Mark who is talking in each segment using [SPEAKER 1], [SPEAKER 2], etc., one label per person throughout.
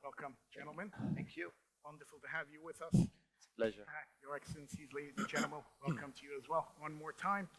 [SPEAKER 1] Welcome, gentlemen.
[SPEAKER 2] Thank you.
[SPEAKER 1] Wonderful to have you with us.
[SPEAKER 2] It's a pleasure.
[SPEAKER 1] Your Excellencies, ladies and gentlemen, welcome to you as well one more time.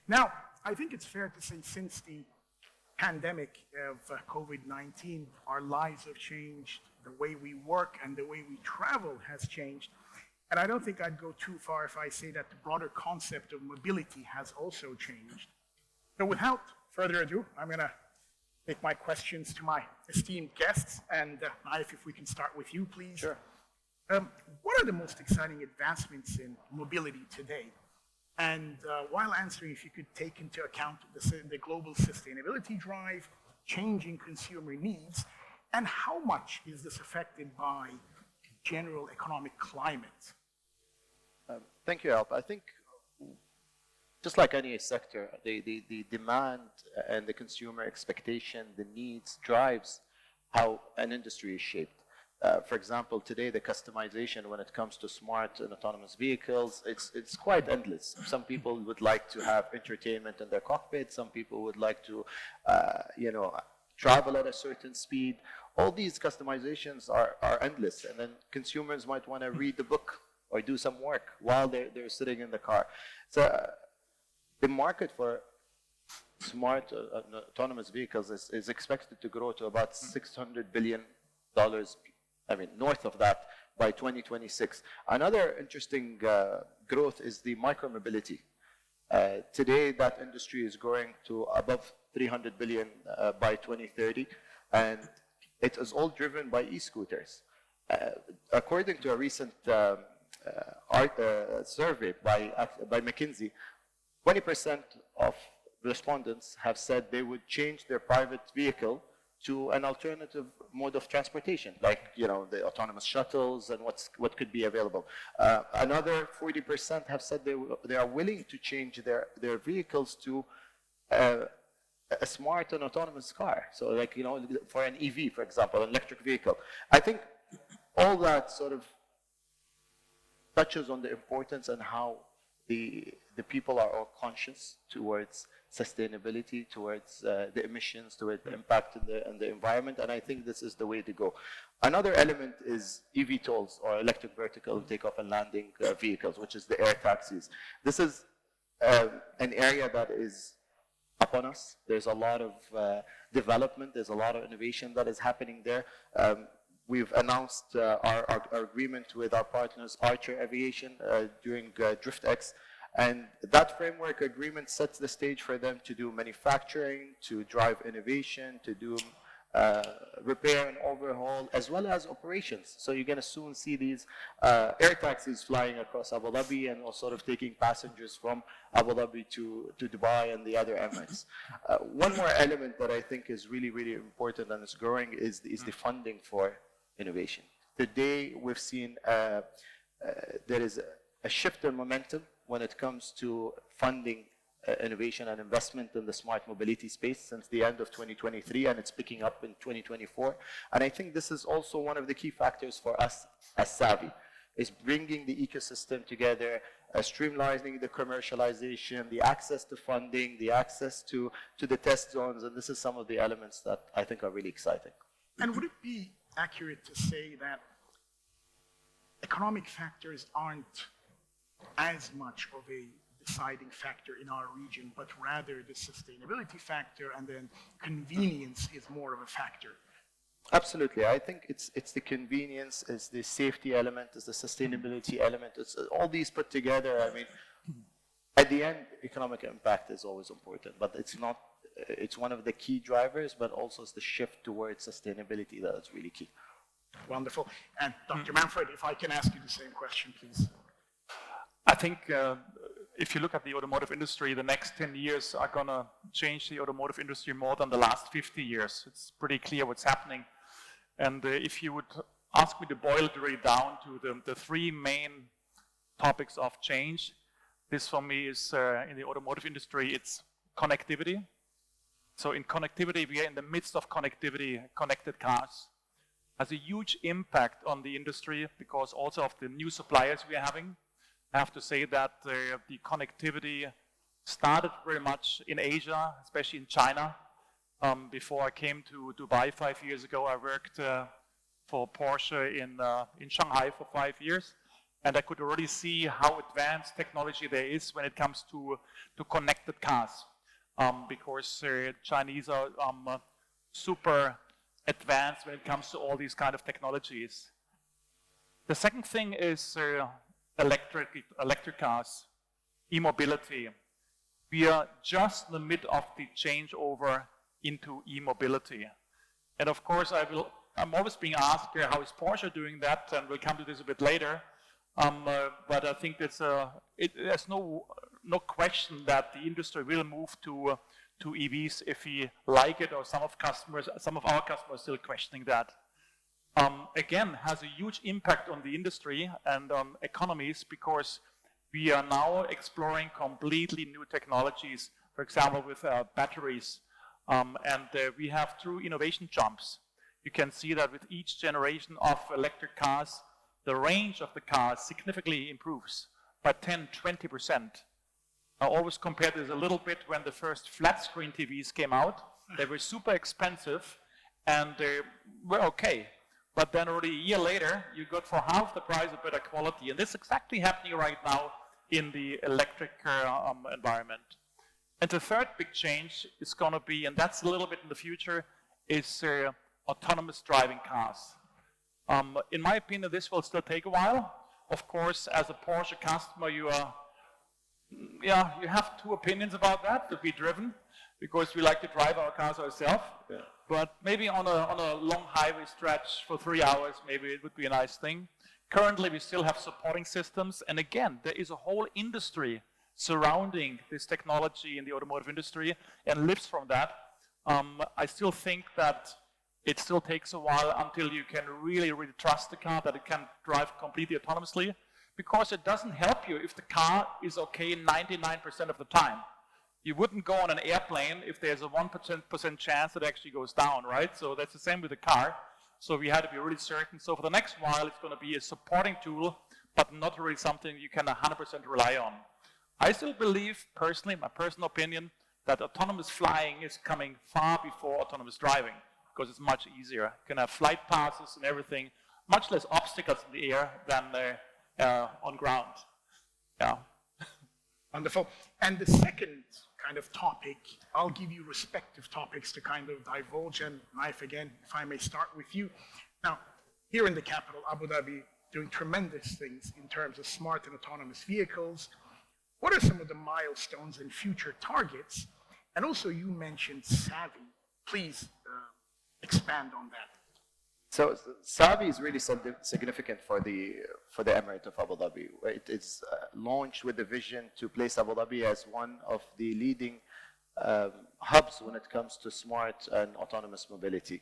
[SPEAKER 1] Now, I think it's fair to say since the pandemic of COVID-19, our lives have changed, the way we work and the way we travel has changed. And I don't think I'd go too far if I say that the broader concept of mobility has also changed. So without further ado, I'm going to take my questions to my esteemed guests. And Nayef, if we can start with you, please.
[SPEAKER 2] Sure.
[SPEAKER 1] What are the most exciting advancements in mobility today? And while answering, if you could take into account the global sustainability drive, changing consumer needs, and how much is this affected by general economic climate?
[SPEAKER 2] Thank you, Alp. I think just like any sector, the demand and the consumer expectation, the needs, drives how an industry is shaped. For example, today the customization when it comes to smart and autonomous vehicles, it's quite endless. Some people would like to have entertainment in their cockpit. Some people would like to, travel at a certain speed. All these customizations are endless, and then consumers might want to read the book or do some work while they're sitting in the car. So the market for smart autonomous vehicles is expected to grow to about $600 billion, north of that by 2026. Another interesting growth is the micromobility. Today, that industry is growing to above 300 billion by 2030, and it is all driven by e-scooters. According to a recent survey by McKinsey, 20% of respondents have said they would change their private vehicle to an alternative mode of transportation, like the autonomous shuttles and what could be available. Another 40% have said they are willing to change their vehicles to a smart and autonomous car. So for an EV, for example, an electric vehicle. I think all that sort of touches on the importance and how the people are all conscious towards sustainability, towards the emissions, towards the impact in the environment, and I think this is the way to go. Another element is eVTOLs, or electric vertical takeoff and landing vehicles, which is the air taxis. This is an area that is upon us. There's a lot of development, there's a lot of innovation that is happening there. We've announced our agreement with our partners, Archer Aviation, during DriftX, and that framework agreement sets the stage for them to do manufacturing, to drive innovation, to do repair and overhaul, as well as operations. So you're going to soon see these air taxis flying across Abu Dhabi and all sort of taking passengers from Abu Dhabi to Dubai and the other Emirates. One more element that I think is really, really important and is growing is the funding for innovation. Today, we've seen there is a shift in momentum when it comes to funding innovation and investment in the smart mobility space since the end of 2023, and it's picking up in 2024. And I think this is also one of the key factors for us as Savvy, is bringing the ecosystem together, streamlining the commercialization, the access to funding, the access to the test zones, and this is some of the elements that I think are really exciting.
[SPEAKER 1] And would it be accurate to say that economic factors aren't as much of a deciding factor in our region, but rather the sustainability factor, and then convenience is more of a factor?
[SPEAKER 2] Absolutely. I think it's the convenience, it's the safety element, it's the sustainability element, it's all these put together. I mean, at the end, economic impact is always important, but it's one of the key drivers, but also it's the shift towards sustainability that is really key.
[SPEAKER 1] Wonderful. And Dr. Manfred, if I can ask you the same question, please.
[SPEAKER 3] I think if you look at the automotive industry, the next 10 years are going to change the automotive industry more than the last 50 years. It's pretty clear what's happening. And if you would ask me to boil it really down to the three main topics of change, this for me is in the automotive industry, it's connectivity. So in connectivity, we are in the midst of connectivity. Connected cars has a huge impact on the industry because also of the new suppliers we are having. I have to say that the connectivity started very much in Asia, especially in China. Before I came to Dubai 5 years ago, I worked for Porsche in Shanghai for 5 years. And I could already see how advanced technology there is when it comes to connected cars. Because Chinese are super advanced when it comes to all these kind of technologies. The second thing is electric cars, e-mobility. We are just in the mid of the changeover into e-mobility. And of course, I'm always being asked, how is Porsche doing that? And we'll come to this a bit later. But I think there's no question that the industry will move to EVs if we like it, or some of our customers still questioning that. Again, has a huge impact on the industry and on economies, because we are now exploring completely new technologies, for example, with batteries. We have true innovation jumps. You can see that with each generation of electric cars, the range of the car significantly improves by 10-20%. I always compare this a little bit when the first flat screen TVs came out. They were super expensive and they were okay. But then already a year later, you got for half the price a better quality. And this is exactly happening right now in the electric environment. And the third big change is going to be, and that's a little bit in the future, is autonomous driving cars. In my opinion, this will still take a while. Of course, as a Porsche customer, you have two opinions about that, to be driven, because we like to drive our cars ourselves. Yeah. But maybe on a long highway stretch for 3 hours, maybe it would be a nice thing. Currently, we still have supporting systems. And again, there is a whole industry surrounding this technology in the automotive industry and lives from that. I still think that it still takes a while until you can really trust the car, that it can drive completely autonomously, because it doesn't help you if the car is okay 99% of the time. You wouldn't go on an airplane if there's a 1% chance that it actually goes down, right? So that's the same with the car. So we had to be really certain. So for the next while, it's going to be a supporting tool, but not really something you can 100% rely on. I still believe, personally, my personal opinion, that autonomous flying is coming far before autonomous driving, because it's much easier. You can have flight passes and everything, much less obstacles in the air than on ground. Yeah.
[SPEAKER 1] Wonderful. And the second kind of topic, I'll give you respective topics to kind of divulge, and Nayef, again, if I may start with you. Now, here in the capital, Abu Dhabi, doing tremendous things in terms of smart and autonomous vehicles. What are some of the milestones and future targets? And also, you mentioned Savvy. Please expand on that.
[SPEAKER 2] So Savvy is really significant for the Emirate of Abu Dhabi. It is launched with the vision to place Abu Dhabi as one of the leading hubs when it comes to smart and autonomous mobility.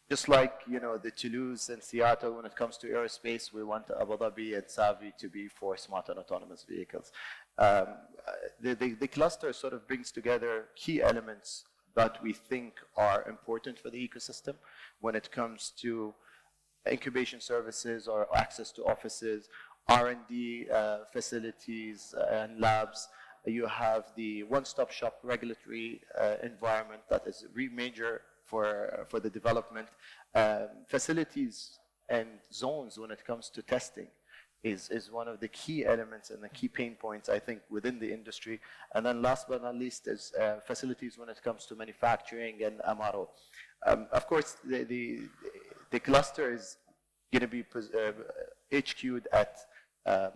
[SPEAKER 2] Just like the Toulouse and Seattle, when it comes to aerospace, we want Abu Dhabi and Savvy to be for smart and autonomous vehicles. The cluster sort of brings together key elements that we think are important for the ecosystem when it comes to incubation services or access to offices, R&D facilities and labs. You have the one-stop shop regulatory environment that is major for the development. Facilities and zones when it comes to testing is one of the key elements and the key pain points, I think, within the industry. And then last but not least is facilities when it comes to manufacturing and MRO. Of course, the cluster is going to be HQ'd at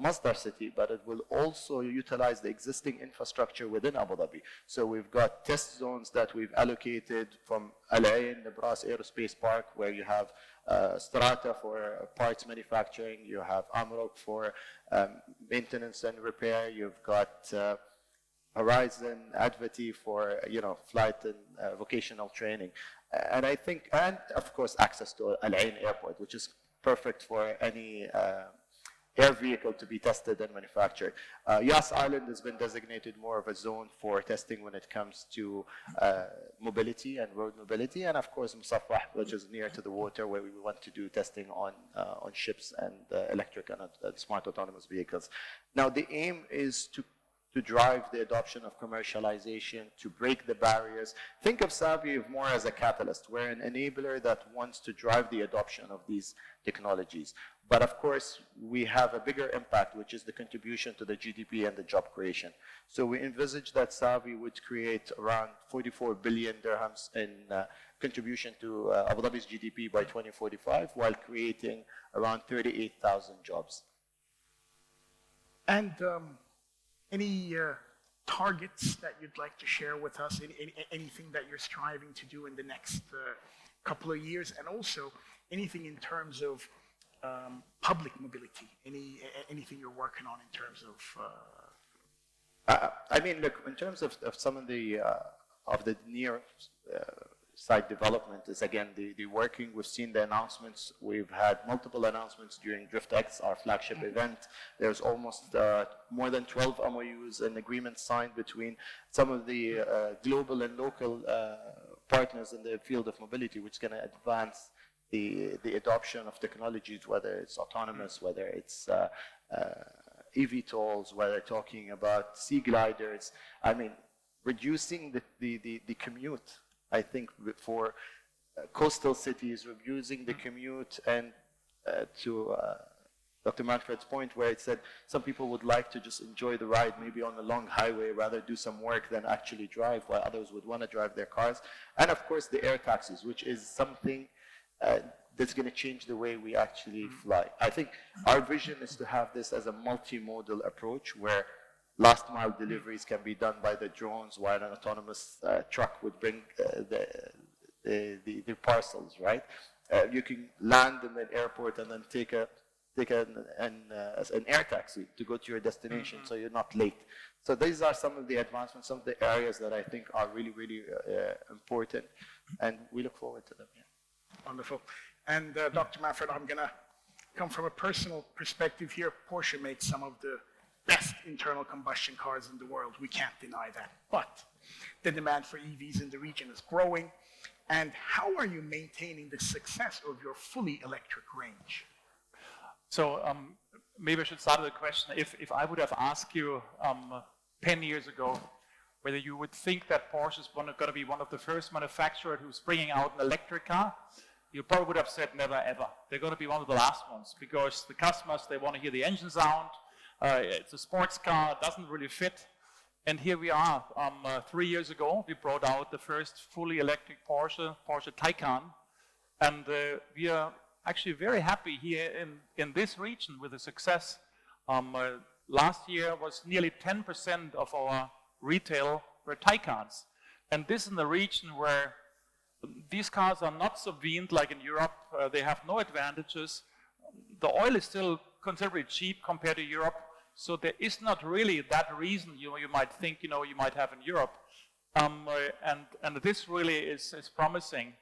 [SPEAKER 2] Masdar city, but it will also utilize the existing infrastructure within Abu Dhabi. So we've got test zones that we've allocated from Al Ain, Nebras Aerospace Park, where you have Strata for parts manufacturing, you have Amrok for maintenance and repair, you've got Horizon, Advati for flight and vocational training. And I think, and of course, access to Al Ain Airport, which is perfect for any air vehicle to be tested and manufactured. Yas Island has been designated more of a zone for testing when it comes to mobility and road mobility, and of course Musafrah, which is near to the water, where we want to do testing on ships and electric and smart autonomous vehicles. Now the aim is to to drive the adoption of commercialization, to break the barriers. Think of Savvy more as a catalyst. We're an enabler that wants to drive the adoption of these technologies. But of course, we have a bigger impact, which is the contribution to the GDP and the job creation. So we envisage that Savvy would create around 44 billion dirhams in contribution to Abu Dhabi's GDP by 2045, while creating around 38,000 jobs.
[SPEAKER 1] And any targets that you'd like to share with us? Anything that you're striving to do in the next couple of years? And also anything in terms of public mobility? Anything you're working on in terms of?
[SPEAKER 2] I mean, look, in terms of some of the near side development is, again, the working. We've seen the announcements. We've had multiple announcements during DriftX, our flagship event. There's almost more than 12 MOUs and agreements signed between some of the global and local partners in the field of mobility, which is going to advance the adoption of technologies, whether it's autonomous, whether it's eVTOLs, whether talking about sea gliders. I mean, reducing the commute, I think, for coastal cities, reducing the commute, and to Dr. Manfred's point, where it said some people would like to just enjoy the ride, maybe on a long highway, rather do some work than actually drive, while others would want to drive their cars. And of course, the air taxis, which is something that's going to change the way we actually fly. I think our vision is to have this as a multimodal approach, where last mile deliveries can be done by the drones, while an autonomous truck would bring the parcels, right? You can land in an airport and then take an air taxi to go to your destination, so you're not late. So these are some of the advancements, some of the areas that I think are really, really important, and we look forward to them. Yeah.
[SPEAKER 1] Wonderful. And Dr. Manfred, I'm going to come from a personal perspective here. Porsche makes some of the best internal combustion cars in the world. We can't deny that. But the demand for EVs in the region is growing. And how are you maintaining the success of your fully electric range?
[SPEAKER 3] So maybe I should start with a question. If I would have asked you 10 years ago whether you would think that Porsche is going to be one of the first manufacturers who's bringing out an electric car, you probably would have said never ever. They're going to be one of the last ones, because the customers, they want to hear the engine sound. It's a sports car, it doesn't really fit. And here we are. 3 years ago, we brought out the first fully electric Porsche Taycan. And we are actually very happy here in this region with the success. Last year was nearly 10% of our retail were Taycans. And this in the region where these cars are not subvened like in Europe. They have no advantages. The oil is still considerably cheap compared to Europe. So there is not really that reason you might think you might have in Europe. And this really is promising.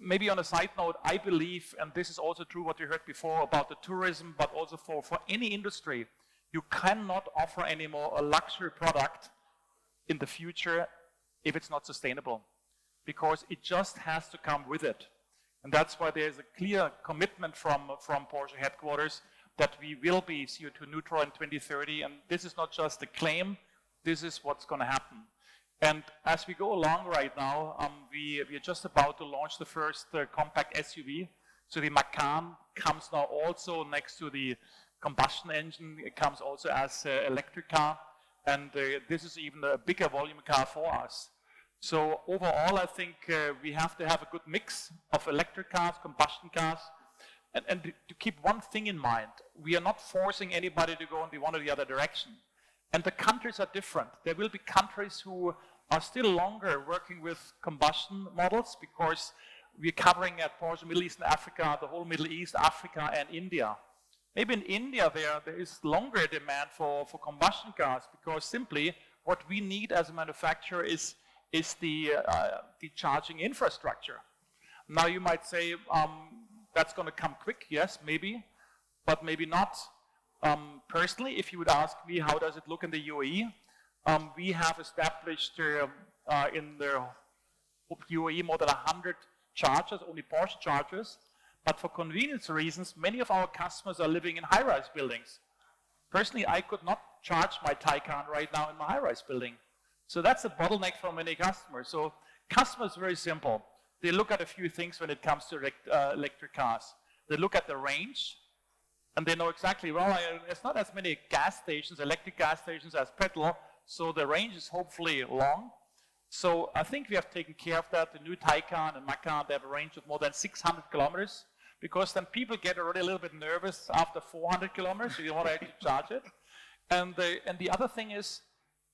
[SPEAKER 3] Maybe on a side note, I believe, and this is also true what you heard before about the tourism, but also for any industry, you cannot offer anymore a luxury product in the future if it's not sustainable, because it just has to come with it. And that's why there's a clear commitment from Porsche headquarters that we will be CO2 neutral in 2030. And this is not just a claim, this is what's going to happen. And as we go along right now, we are just about to launch the first compact SUV. So the Macan comes now also next to the combustion engine. It comes also as an electric car. And this is even a bigger volume car for us. So overall, I think we have to have a good mix of electric cars, combustion cars, and to keep one thing in mind. We are not forcing anybody to go in the one or the other direction. And the countries are different. There will be countries who are still longer working with combustion models, because we're covering at Porsche Middle East and Africa, the whole Middle East, Africa, and India. Maybe in India there is longer demand for combustion cars, because simply what we need as a manufacturer is the charging infrastructure. Now you might say that's going to come quick. Yes, maybe, but maybe not. Personally, if you would ask me, how does it look in the UAE? We have established in the UAE more than 100 chargers, only Porsche chargers. But for convenience reasons, many of our customers are living in high-rise buildings. Personally, I could not charge my Taycan right now in my high-rise building. So that's a bottleneck for many customers. So customers are very simple. They look at a few things when it comes to electric cars. They look at the range, and they know exactly, well, there's not as many gas stations, electric gas stations as petrol, so the range is hopefully long. So I think we have taken care of that. The new Taycan and Macan, they have a range of more than 600 kilometers, because then people get already a little bit nervous after 400 kilometers, so you want to actually charge it. And the other thing is,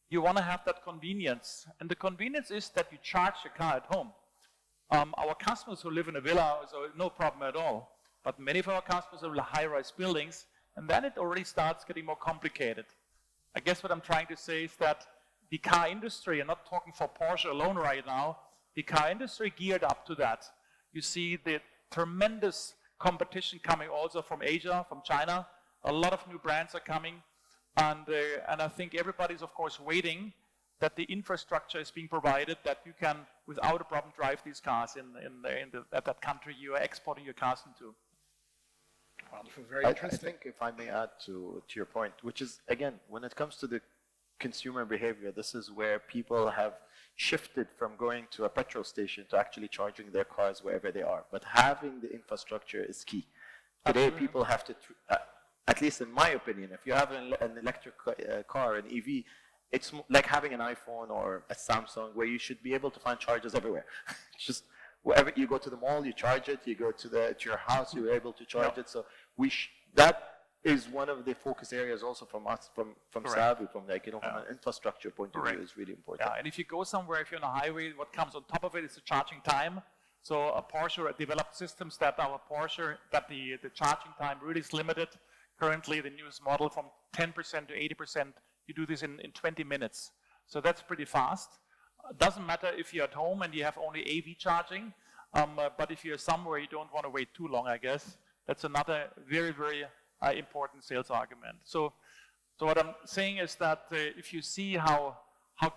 [SPEAKER 3] you want to have that convenience. And the convenience is that you charge your car at home. Our customers who live in a villa, so no problem at all. But many of our customers live in high-rise buildings, and then it already starts getting more complicated. I guess what I'm trying to say is that the car industry, I'm not talking for Porsche alone right now, the car industry geared up to that. You see the tremendous competition coming also from Asia, from China. A lot of new brands are coming. And I think everybody's, of course, waiting that the infrastructure is being provided, that you can, without a problem, drive these cars at that country you are exporting your cars into.
[SPEAKER 1] Wonderful, very
[SPEAKER 2] I
[SPEAKER 1] interesting.
[SPEAKER 2] think if I may add to your point, which is, again, when it comes to the consumer behavior, this is where people have shifted from going to a petrol station to actually charging their cars wherever they are. But having the infrastructure is key. Today, people have to, at least in my opinion, if you have an electric car, an EV, it's like having an iPhone or a Samsung, where you should be able to find chargers everywhere. Just wherever you go to the mall, you charge it. You go to your house, you're able to charge it. So that is one of the focus areas also from us, from Savvy, from from an infrastructure point of view, is really important.
[SPEAKER 3] Yeah, and if you go somewhere, if you're on a highway, what comes on top of it is the charging time. So a Porsche developed systems that the charging time really is limited. Currently, the newest model from 10% to 80%, you do this in 20 minutes. So that's pretty fast. Doesn't matter if you're at home and you have only AV charging, but if you're somewhere you don't want to wait too long, I guess. That's another very, very important sales argument. So what I'm saying is that if you see how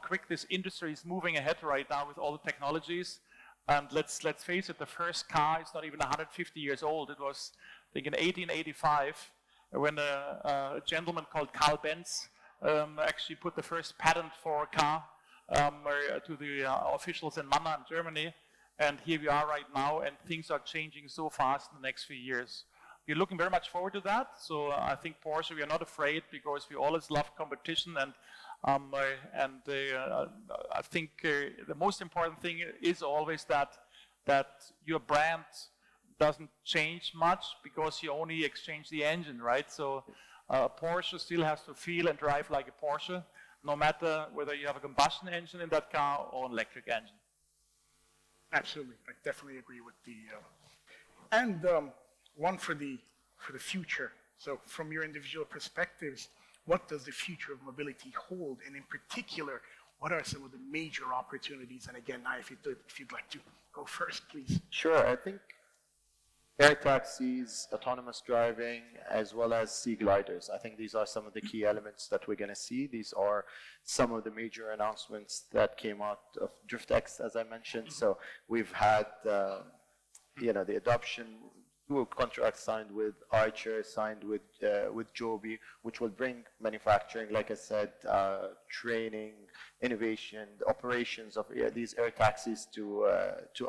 [SPEAKER 3] quick this industry is moving ahead right now with all the technologies, and let's face it, the first car is not even 150 years old. It was, I think, in 1885, when a gentleman called Carl Benz actually put the first patent for a car to the officials in Mannheim, Germany. And here we are right now, and things are changing so fast in the next few years. We're looking very much forward to that. So I think Porsche, we are not afraid, because we always love competition. And I think the most important thing is always that your brand doesn't change much, because you only exchange the engine, right? So Porsche still has to feel and drive like a Porsche, no matter whether you have a combustion engine in that car or an electric engine.
[SPEAKER 1] Absolutely, I definitely agree with the. One for the future. So, from your individual perspectives, what does the future of mobility hold, and in particular, what are some of the major opportunities? And again, Nayef, if you'd like to go first, please.
[SPEAKER 2] Sure, I think air taxis, autonomous driving, as well as sea gliders. I think these are some of the key elements that we're going to see. These are some of the major announcements that came out of DriftX, as I mentioned. So we've had, the adoption. 2 contracts signed with Archer, signed with Joby, which will bring manufacturing, like I said, training, innovation, the operations of these air taxis to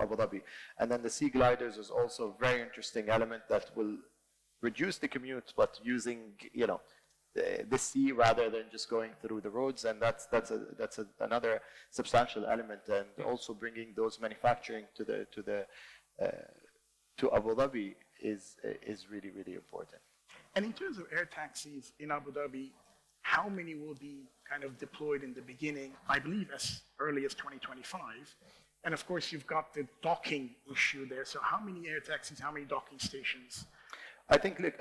[SPEAKER 2] Abu Dhabi. And then the sea gliders is also a very interesting element that will reduce the commute, but using the sea rather than just going through the roads, and that's another substantial element, and also bringing those manufacturing to Abu Dhabi is really, really important.
[SPEAKER 1] And in terms of air taxis in Abu Dhabi, how many will be kind of deployed in the beginning? I believe as early as 2025. And of course, you've got the docking issue there. So how many air taxis, how many docking stations?
[SPEAKER 2] I think we've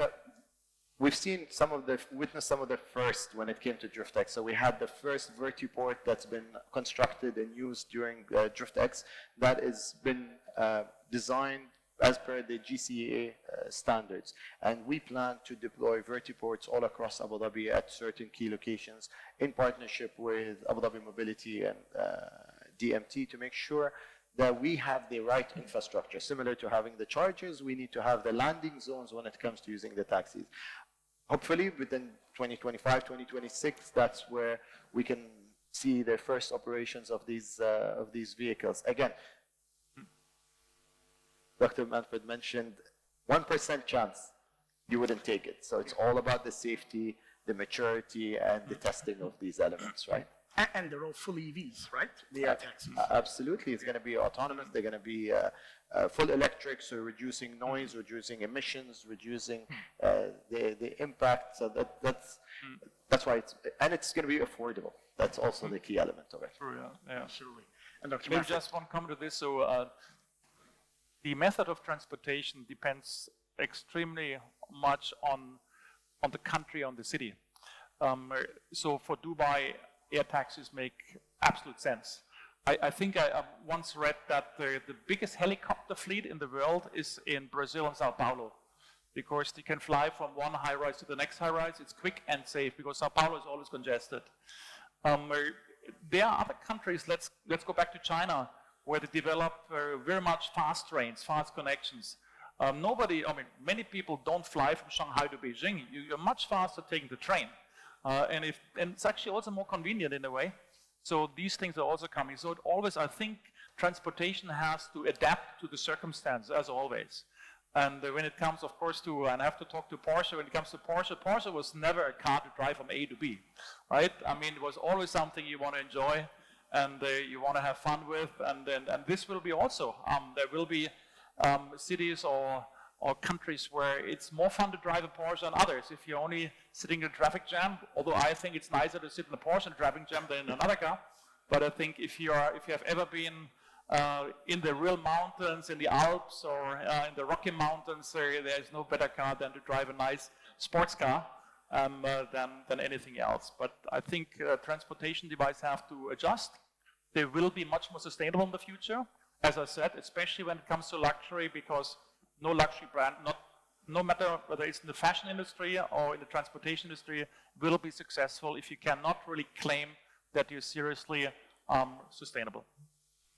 [SPEAKER 2] witnessed some of the first when it came to DriftX. So we had the first vertiport that's been constructed and used during DriftX that has been designed as per the GCAA standards. And we plan to deploy vertiports all across Abu Dhabi at certain key locations in partnership with Abu Dhabi Mobility and DMT to make sure that we have the right infrastructure. Similar to having the chargers, we need to have the landing zones when it comes to using the taxis. hopefully within 2025, 2026, that's where we can see the first operations of these vehicles. Again, Dr. Manfred mentioned 1% chance you wouldn't take it. So it's all about the safety, the maturity, and the testing of these elements, right?
[SPEAKER 1] And they're all full EVs, right? The air taxis.
[SPEAKER 2] Absolutely. It's going to be autonomous. They're going to be full electric, so reducing noise, reducing emissions, reducing the impact. So that's why it's going to be affordable. That's also the key element of it.
[SPEAKER 3] True, yeah.
[SPEAKER 1] Absolutely. And Dr.
[SPEAKER 3] Maybe
[SPEAKER 1] Manfred,
[SPEAKER 3] just one comment to this. So the method of transportation depends extremely much on the country, on the city. So for Dubai, air taxis make absolute sense. I think I once read that the biggest helicopter fleet in the world is in Brazil and Sao Paulo, because they can fly from one high-rise to the next high-rise. It's quick and safe, because Sao Paulo is always congested. There are other countries, let's go back to China, where they develop very much fast trains, fast connections. Many people don't fly from Shanghai to Beijing. You're much faster taking the train. And it's actually also more convenient in a way. So these things are also coming. So I think transportation has to adapt to the circumstances, as always. And when it comes, of course, and I have to talk to Porsche, when it comes to Porsche was never a car to drive from A to B, right? I mean, it was always something you want to enjoy and you want to have fun with. And this will be also, there will be cities or countries where it's more fun to drive a Porsche than others. If you're only sitting in a traffic jam, although I think it's nicer to sit in a Porsche in a traffic jam than in another car, but I think if you have ever been in the real mountains, in the Alps, or in the Rocky Mountains, there's no better car than to drive a nice sports car than anything else. But I think transportation devices have to adjust. They will be much more sustainable in the future, as I said, especially when it comes to luxury, because no luxury brand, no matter whether it's in the fashion industry or in the transportation industry, will be successful if you cannot really claim that you're seriously sustainable.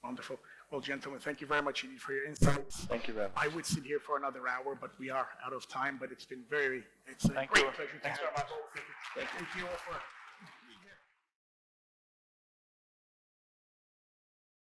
[SPEAKER 1] Wonderful. Well, gentlemen, thank you very much indeed for your insights.
[SPEAKER 2] Thank you very much.
[SPEAKER 1] I would sit here for another hour, but we are out of time. But it's been it's a great pleasure to have you.
[SPEAKER 3] Thanks very much.
[SPEAKER 1] Thank you all for